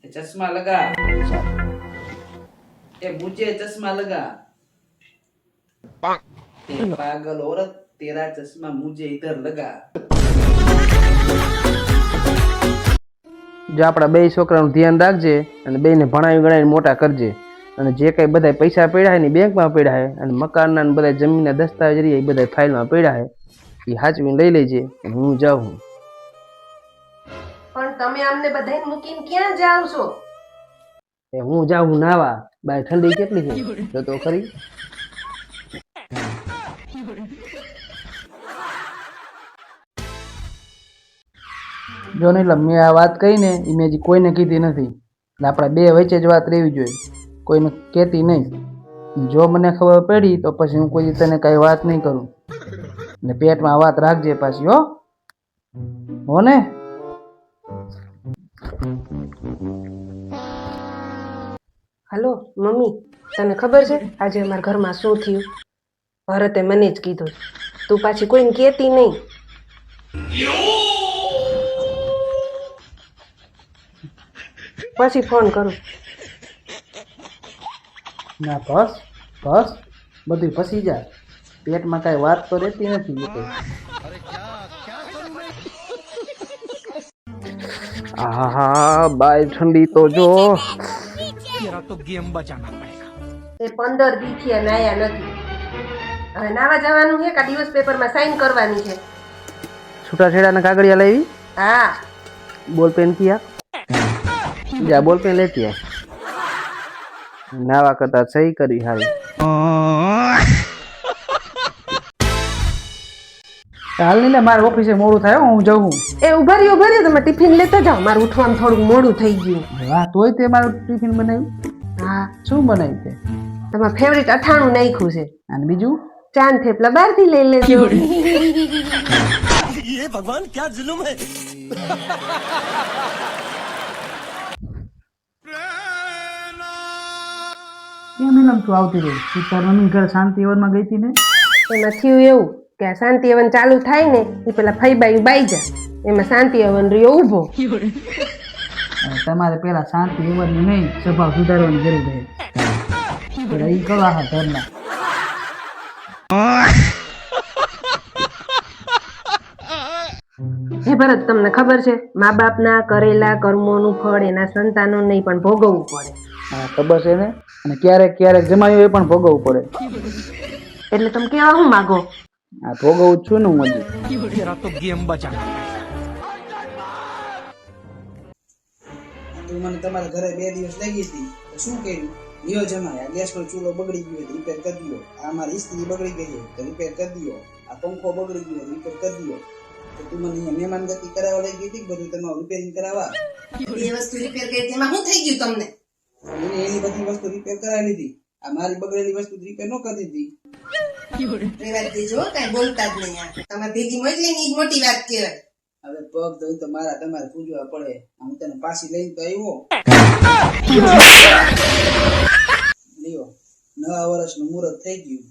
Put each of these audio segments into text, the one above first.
चश्मा लगा। ए मुझे चश्मा लगा। ए पागल औरत, तेरा चश्मा मुझे इधर लगा। જો આપણા બે છોકરાનું ધ્યાન રાખજે અને બેને ભણાવી ગણાવીને મોટા કરજે અને જે કઈ બધા પૈસા પડ્યા છે ને બેંકમાં પડ્યા છે અને મકાનના ને બધા જમીનના દસ્તાવેજ રહ્યા એ બધા ફાઇલમાં પડ્યા છે એ હાચવીને લઈ લેજે અને હું જાઉં. પણ તમે અમને બધાને મૂકીને ક્યાં જાવ છો? એ હું જાઉં નાવા, બાય ઠંડી કેટલી છે જો તો ખરી. જો ને એટલે મેં આ વાત કહી ને એ મેં હજી કોઈને કીધી નથી એટલે આપણા બે વચ્ચે જ વાત રહેવી જોઈએ, કોઈને કહેતી નહીં. જો મને ખબર પડી તો પછી હું કોઈ તને કઈ વાત નહીં કરું ને પેટમાં વાત રાખજે પાછી હો ને. હાલો મમ્મી, તને ખબર છે આજે અમારા ઘરમાં શું થયું? ભરતે મને જ કીધું, તું પાછી કોઈને કહેતી નહીં. પછી ફોન કરું. ના બસ બસ બધું ફસી જાય, પેટમાં કાંઈ વાત તો રહેતી નથી. આહા બાય ઠંડી તો જો. એ 15 દી થી નાયા નથી. હવે નાવા જવાનું છે કે દિવસ પેપરમાં સાઈન કરવાની છે? છૂટાછેડાના કાગળિયા લાવી, હા. બોલપેન થી જા બોલપેન લેતી આ. નાવા કરતા સહી કરી હારી. હાલ નહીં લે, મારે ઓફિસે મોડું થાય હું જાઉં. એ ઉભા રહ્યો તમે ટિફિન લેતા જાઓ, મારું ઉઠવાનું થોડું મોડું થઈ ગયું. વાહ, તોય તે મારું ટિફિન બનાવ્યું? હા. શું બનાવ્યું તે? તમારું ફેવરિટ અથાણું નાખ્યું છે. અને બીજું ચાંદ થેપલા બહારથી લઈ લેજો. ये भगवान क्या जुल्म है. કેમ એમ તું આવતી રહી? તું તાર મમ્મી ઘર શાંતિ અવનમાં ગઈ હતી ને? એમાં થયું એવું કે આ શાંતિ હવન ચાલુ થાય ને એ પેલા ફઈબાઈ બાઈ જા, એમાં શાંતિ હવન રહ્યો ઊભો. તમારે પેલા શાંતિ અવનની નહીં, સ્વભાવ સુધારવાની જરૂર છે. એ કરવા હા ઘરના. હે ભરત, તમને ખબર છે મા બાપના કરેલા કર્મોનું ફળ એના સંતાનો નહીં પણ ભોગવવું પડે. હા ખબર છે ને, અને ક્યારેક ક્યારેક જમાયું એ પણ ભોગવવું પડે. એટલે તમે કેવા શું માગો? આ ભોગવું જ છું ને હું હજી. તું મને તમારા ઘરે 2 દિવસ લાગી હતી તો શું કર્યું? લ્યો જમાય, આ ગેસ નો ચૂલો બગડી ગયો તો રિપેર કરી દો. આ મારી ઇસ્ત્રી બગડી ગઈ છે તો રિપેર કરી દો. આ પંખો બગડી ગયો રિપેર કરી દો. તો તું મને અહીંયા મહેમાન ગતિ કરાવવા લઈ ગઈ હતી, બધું તમારું રિપેરિંગ કરાવવા. એ વસ્તુ રિપેર કરી એમાં શું થઈ ગયું તમને? મને એની બધી વસ્તુ રિપેર કરાવી લીધી, આ મારી બગડેલી વસ્તુ રિપેર ન કરી દીધી. એ વાત દેજો, કઈ બોલતા જ નહીં. તમારે ભેગી મોકલી ની મોટી વાત કહેવાય. હવે પગ ધોઈ તો મારા તમારે પૂજવા પડે. હું તને પાછી લઈને તો આવ્યો. લ્યો, નવા વર્ષનું મુહૂર્ત થઈ ગયું.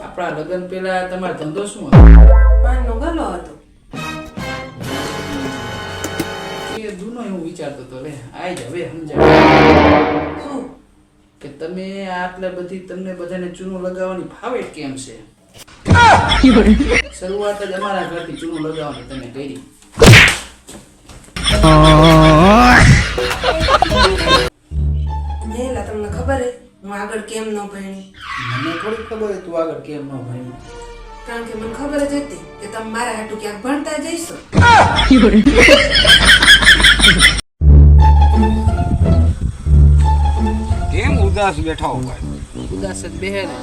આપણા લગ્ન પેલા તમારો ધંધો શું હતો? પાનનો ગલો હતો. એ જૂનો એવું વિચારતો હતો. લે આઈ જ હવે સમજાય શું કે તમે આટલા બધી તમને બધાને ચૂનો લગાવવાની ફાવે કેમ છે? શરૂઆત જ અમારા ઘરથી ચૂનો લગાવવાની તમે કરી. નેલા, તમને ખબર હે હું આગળ કેમ ન ભણી? મને થોડી ખબર હોય તું આગળ કેમ ન ભણી. કારણ કે મને ખબર જ હતી કે તમે મારા હાટુ ક્યાંક ભણતા જઈશો. કેમ ઉદાસ બેઠા હો ભાઈ? ઉદાસ જ બેહે ને.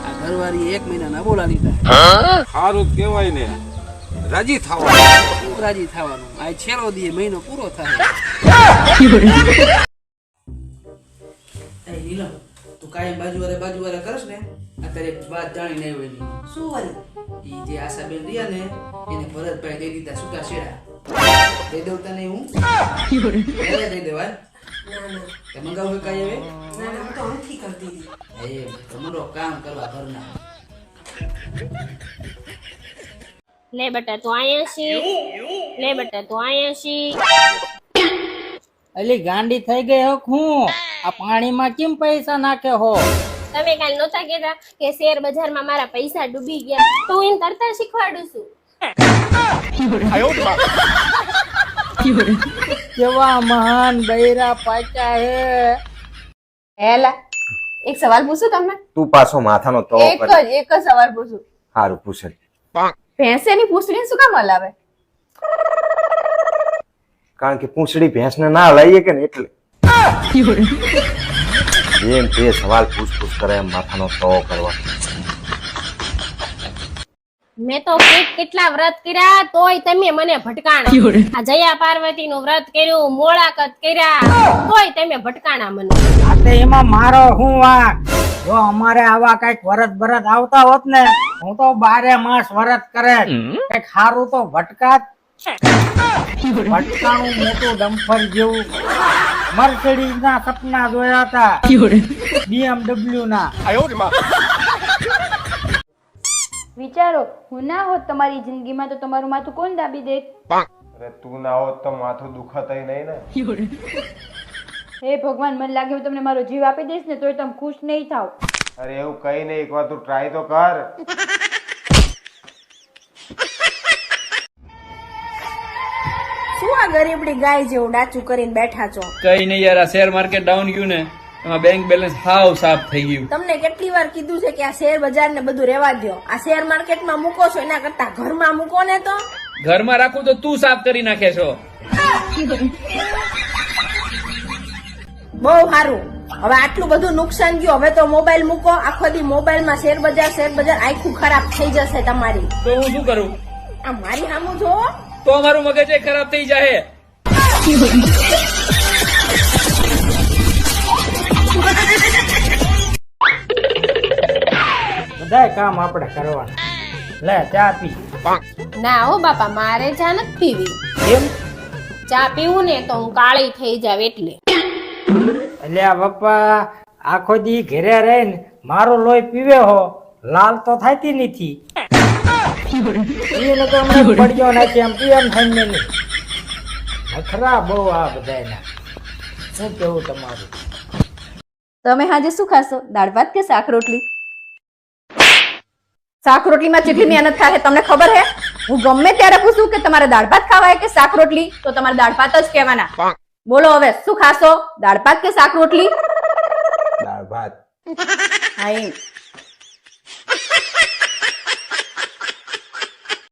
આ ઘરવાળી 1 મહિનાના બોલા લીધા. સારું કહેવાય ને, રાજી થવા. રાજી થવાનું. આ છેલ્લો દી મહિનો પૂરો થાય. એ નીલમ, તું કાયમ બાજુવારે કરસ ને, અત્યારે એક વાત જાણી નહીં હોય ની. શું વળી? ઈ જે આશાબેન રહ્યા ને એને ભરતભાઈ દઈ દીધા છૂટા છેડા. દઈ દઉં તને હું? પહેલા દઈ દેવાય. ના ના તે મંગાવું કાંઈ હવે? ના ના, હું તો નથી કરતી હતી. એ તમારો કામ કરવા ઘરના. લે બેટા તું અહીંયા છી લે બેટા તું અહીંયા છી અલી ગાંડી થઈ ગઈ હો હું આ પાણીમાં કેમ પૈસા નાખે હો તમે કાલ નહોતા કહેતા કે શેર બજારમાં મારા પૈસા ડૂબી ગયા તો હું એને તરતા શીખવાડું છું કેવા મહાન બૈરા પાક્યા હે હેલા એક સવાલ પૂછું તમને તું પાછો માથાનો તો એક જ સવાલ પૂછું સારું પૂછે ભેંસેની પૂંછડી શું કામ હલાવે કારણ કે પૂંછડી ભેંસને ના લઈએ કે ને એટલે એમ તે સવાલ પૂછ કરે એમ માથાનો તો કરવા મેં તો કેટલા વ્રત કર્યા તોય તમે મને ભટકાણા આ જયા પાર્વતી નું વ્રત કર્યું મોળાકત કર્યા તોય તમે ભટકાણા મને આ તે એમાં મારો હું વાંક જો અમારે આવા કઈક વરત આવતા હોત ને હું તો 12 માસ વરત કરે કઈક સારું તો ભટકાત ભટકાણું મોટું ડમ્ફર જેવું મર્સિડીઝ ના સપના જોયા હતા BMW ના વિચારો હું ના હોત તમારી જિંદગીમાં તો તમારું માથું કોણ દાબી દે અરે તું ના હોત તો માથું દુખાતાય નહીં ને હે ભગવાન મને લાગે હું તમને મારો જીવ આપી દઈશ ને તોય તમે ખુશ નહીં થાવ અરે એવું કઈ નહીં એકવાર તું ટ્રાય તો કર શું આ ગરીબડી ગાય જેવું ડાચું કરીને બેઠા છો કઈ નહીં યાર આ શેર માર્કેટ ડાઉન ગયું ને એમાં બેંક બેલેન્સ હાવ સાફ થઈ ગયું તમને કેટલી વાર કીધું છે કે આ શેર બજાર ને બધું રેવા દો આ શેર માર્કેટમાં મૂકો છો એના કરતા ઘરમાં મૂકો ને તો ઘરમાં રાખું તો તું સાફ કરી નાખે છો બહુ સારું હવે આટલું બધું નુકસાન ગયું હવે તો મોબાઈલ મૂકો આખો દી મોબાઈલમાં શેર બજાર આખું ખરાબ થઈ જશે તમારી તો હું શું કરું આ મારી સામું જો તો અમારું મગજ એ ખરાબ થઈ જાય બધાય કામ આપણે કરવાના લે ચા પી ના હો બાપા મારે ચા નથી પીવી એમ ચા પીવું ને તો હું કાળી થઈ જાવ એટલે અલ્યા બાપા આખો દી ઘરે રહીને મારો લોહી પીવે હો લાલ તો થાતી નથી એને તો હમણાં પડ્યો નથી એમ પીએમ થઈને નહીં નખરા બહુ આ બધાયના શું કેવું તમારું તમે આજે શું ખાશો દાળ ભાત કે શાક રોટલી શાક રોટલીમાં કેટલી મહેનત થાય તમને ખબર હે હું ગમે ત્યારે પૂછું કે તમારે દાળ ભાત ખાવાય કે શાક રોટલી તો તમારે દાળ ભાત જ કહેવાના બોલો હવે શું ખાશો દાળ ભાત કે શાક રોટલી દાળ ભાત હા એમ